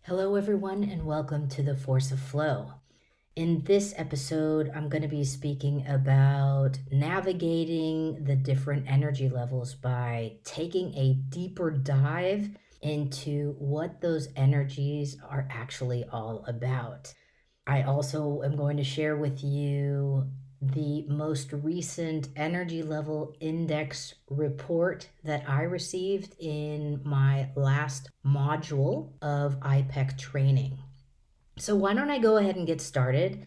Hello, everyone, and welcome to the Force of Flow. In this episode, I'm going to be speaking about navigating the different energy levels by taking a deeper dive into what those energies are actually all about. I also am going to share with you the most recent energy level index report that I received in my last module of IPEC training. So, why don't I go ahead and get started?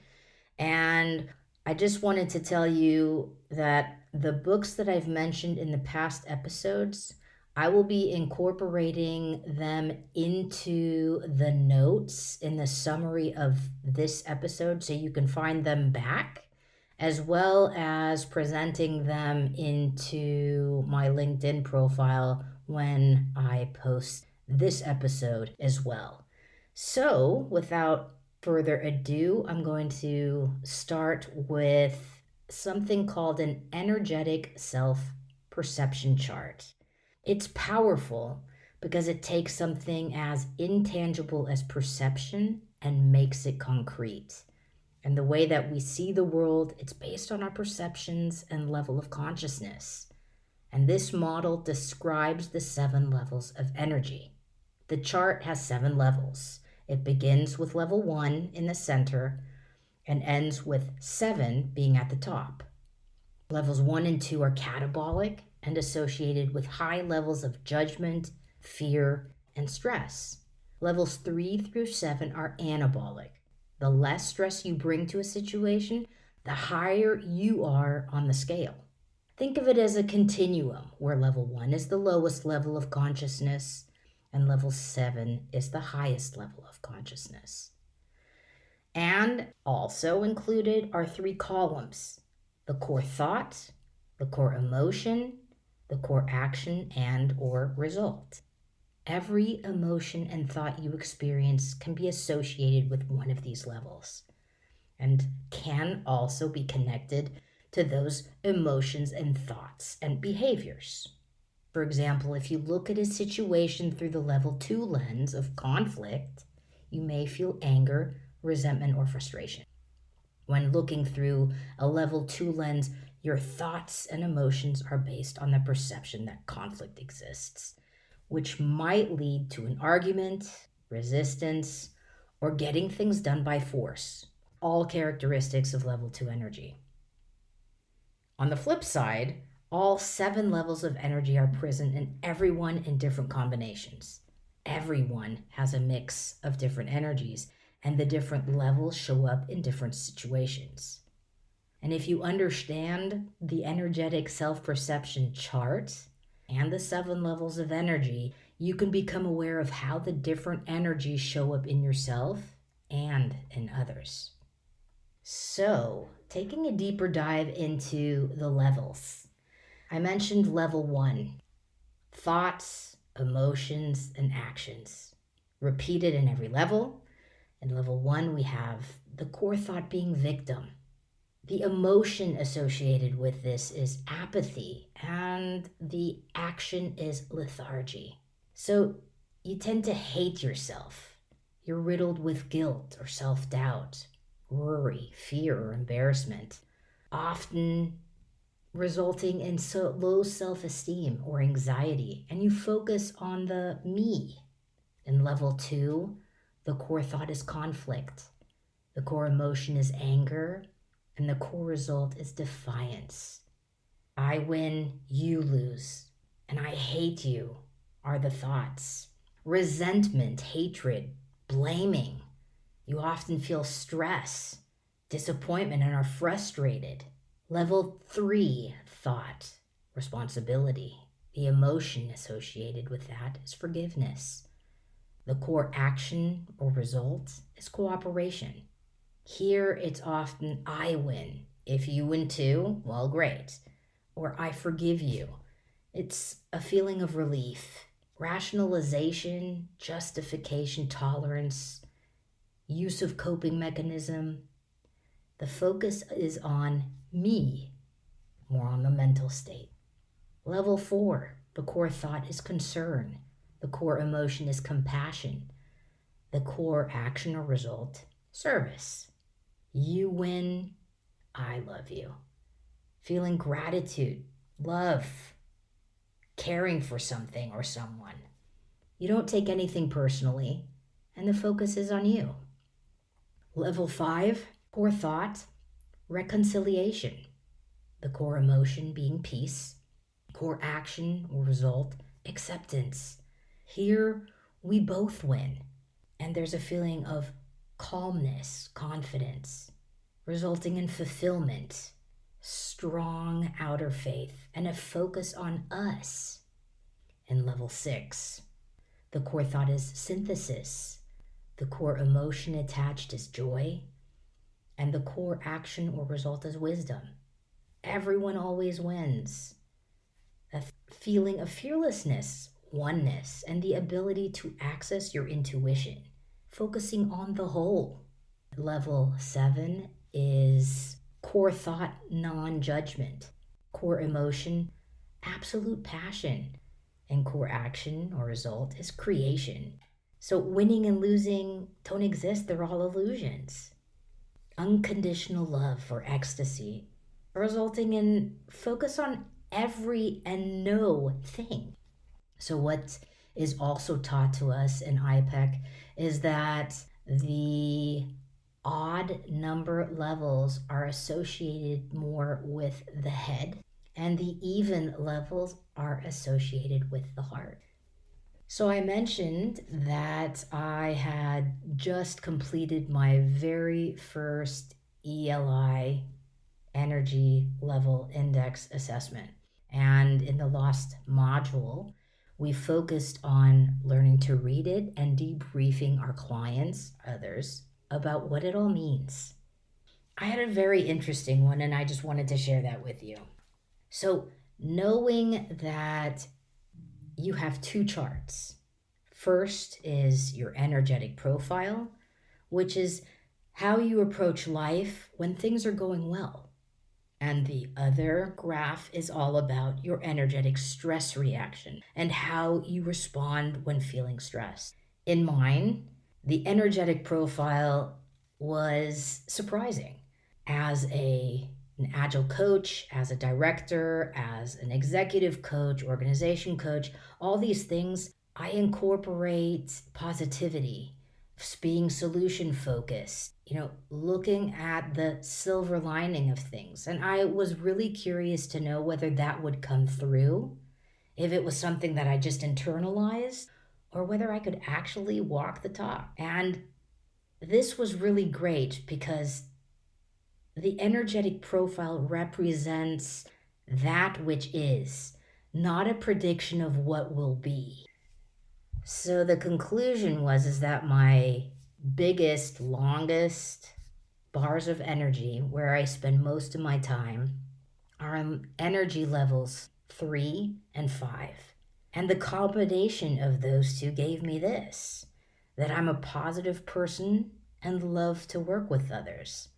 And I just wanted to tell you that the books that I've mentioned in the past episodes, I will be incorporating them into the notes in the summary of this episode so you can find them back, as well as presenting them into my LinkedIn profile when I post this episode as well. So, without further ado, I'm going to start with something called an energetic self-perception chart. It's powerful because it takes something as intangible as perception and makes it concrete. And the way that we see the world, it's based on our perceptions and level of consciousness. And this model describes the 7 levels of energy. The chart has 7 levels. It begins with level 1 in the center and ends with 7 being at the top. Levels 1 and 2 are catabolic and associated with high levels of judgment, fear, and stress. Levels 3 through 7 are anabolic. The less stress you bring to a situation, the higher you are on the scale. Think of it as a continuum where level 1 is the lowest level of consciousness and level 7 is the highest level of consciousness. And also included are 3 columns: the core thought, the core emotion, the core action and or result. Every emotion and thought you experience can be associated with one of these levels and can also be connected to those emotions and thoughts and behaviors. For example, if you look at a situation through the level 2 lens of conflict, you may feel anger, resentment, or frustration. When looking through a level 2 lens, your thoughts and emotions are based on the perception that conflict exists, which might lead to an argument, resistance, or getting things done by force, all characteristics of level 2 energy. On the flip side, all 7 levels of energy are present in everyone in different combinations. Everyone has a mix of different energies, and the different levels show up in different situations. And if you understand the energetic self-perception chart and the 7 levels of energy, you can become aware of how the different energies show up in yourself and in others. So, taking a deeper dive into the levels. I mentioned level 1, thoughts, emotions, and actions, repeated in every level. In level 1, we have the core thought being victim. The emotion associated with this is apathy, and the action is lethargy. So you tend to hate yourself. You're riddled with guilt or self-doubt, worry, fear, or embarrassment, often resulting in low self-esteem or anxiety, and you focus on the me. In level 2, the core thought is conflict, the core emotion is anger, and the core result is defiance. I win, you lose, and I hate you are the thoughts. Resentment, hatred, blaming. You often feel stress, disappointment, and are frustrated. Level 3, thought, responsibility. The emotion associated with that is forgiveness. The core action or result is cooperation. Here it's often I win. If you win too, well, great. Or I forgive you. It's a feeling of relief, rationalization, justification, tolerance, use of coping mechanism. The focus is on me, more on the mental state. Level 4, the core thought is concern. The core emotion is compassion. The core action or result, service. You win, I love you. Feeling gratitude, love, caring for something or someone. You don't take anything personally, and the focus is on you. Level 5, core thought, reconciliation. The core emotion being peace, core action or result, acceptance. Here, we both win, and there's a feeling of calmness, confidence, resulting in fulfillment, strong outer faith, and a focus on us. In level 6, the core thought is synthesis. The core emotion attached is joy, and the core action or result is wisdom. Everyone always wins. A feeling of fearlessness, oneness, and the ability to access your intuition, focusing on the whole. Level 7 is core thought, non-judgment. Core emotion, absolute passion. And core action or result is creation. So winning and losing don't exist, they're all illusions. Unconditional love or ecstasy, resulting in focus on every and no thing. So what is also taught to us in IPEC is that the odd number levels are associated more with the head, and the even levels are associated with the heart. So I mentioned that I had just completed my very first ELI, Energy Level Index assessment. And in the last module, we focused on learning to read it and debriefing our clients, others, about what it all means. I had a very interesting one, and I just wanted to share that with you. So, knowing that you have 2 charts. First is your energetic profile, which is how you approach life when things are going well. And the other graph is all about your energetic stress reaction and how you respond when feeling stressed. In mine, the energetic profile was surprising. As an agile coach, as a director, as an executive coach, organization coach, all these things, I incorporate positivity, being solution focused, looking at the silver lining of things. And I was really curious to know whether that would come through, if it was something that I just internalized, or whether I could actually walk the talk. And this was really great because the energetic profile represents that which is, not a prediction of what will be. So the conclusion was that my biggest, longest bars of energy, where I spend most of my time, are energy levels 3 and 5. And the combination of those two gave me this, that I'm a positive person and love to work with others.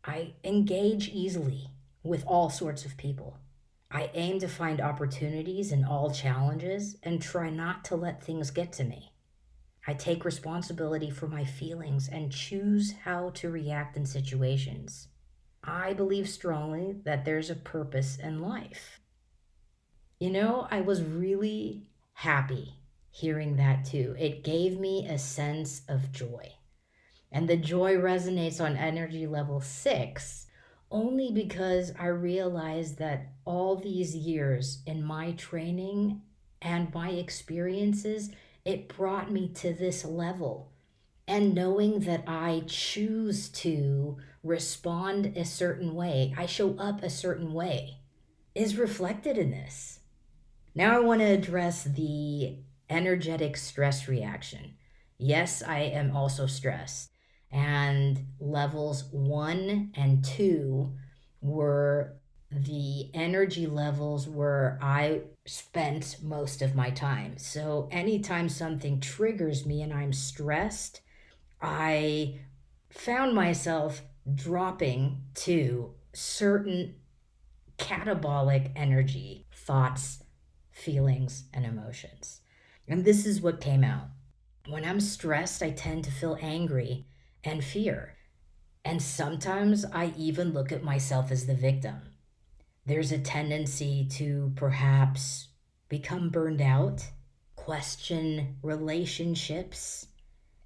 I engage easily with all sorts of people. I aim to find opportunities in all challenges and try not to let things get to me. I take responsibility for my feelings and choose how to react in situations. I believe strongly that there's a purpose in life. I was really happy hearing that too. It gave me a sense of joy. And the joy resonates on energy level 6 only because I realized that all these years in my training and my experiences, it brought me to this level. And knowing that I choose to respond a certain way, I show up a certain way, is reflected in this. Now I want to address the energetic stress reaction. Yes, I am also stressed. And levels 1 and 2 were the energy levels where I spent most of my time. So anytime something triggers me and I'm stressed, I found myself dropping to certain catabolic energy, thoughts, feelings, and emotions. And this is what came out. When I'm stressed, I tend to feel angry and fear. And sometimes I even look at myself as the victim. There's a tendency to perhaps become burned out, question relationships,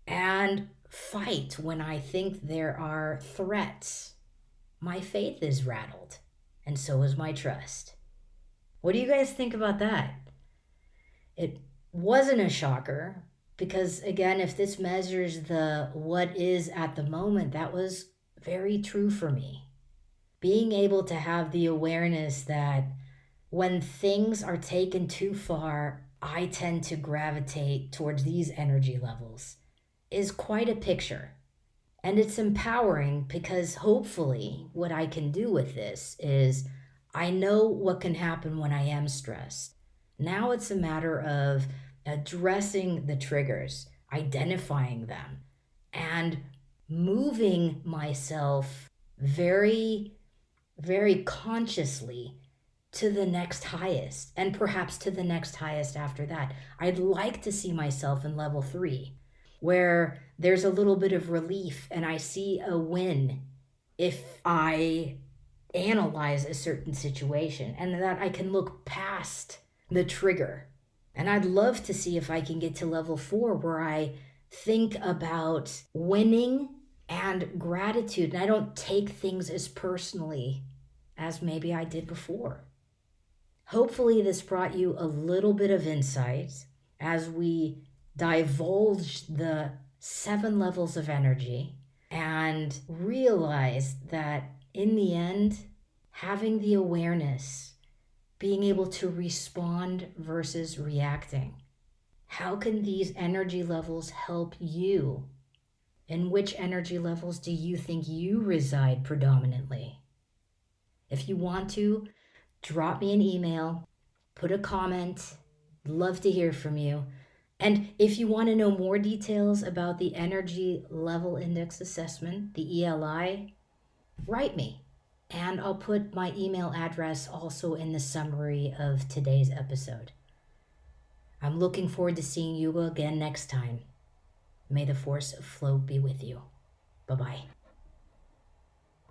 and fight when I think there are threats. My faith is rattled, and so is my trust. What do you guys think about that? It wasn't a shocker because, again, if this measures the what is at the moment, that was very true for me. Being able to have the awareness that when things are taken too far, I tend to gravitate towards these energy levels is quite a picture. And it's empowering because hopefully what I can do with this is I know what can happen when I am stressed. Now it's a matter of addressing the triggers, identifying them, and moving myself very, very consciously to the next highest and perhaps to the next highest after that. I'd like to see myself in level 3 where there's a little bit of relief and I see a win if I analyze a certain situation and that I can look past the trigger. And I'd love to see if I can get to level 4 where I think about winning and gratitude and I don't take things as personally as maybe I did before. Hopefully, this brought you a little bit of insight as we divulge the 7 levels of energy and realize that in the end, having the awareness, being able to respond versus reacting. How can these energy levels help you? In which energy levels do you think you reside predominantly? If you want to, drop me an email, put a comment. Love to hear from you. And if you want to know more details about the Energy Level Index Assessment, the ELI, write me. And I'll put my email address also in the summary of today's episode. I'm looking forward to seeing you again next time. May the force of flow be with you. Bye-bye.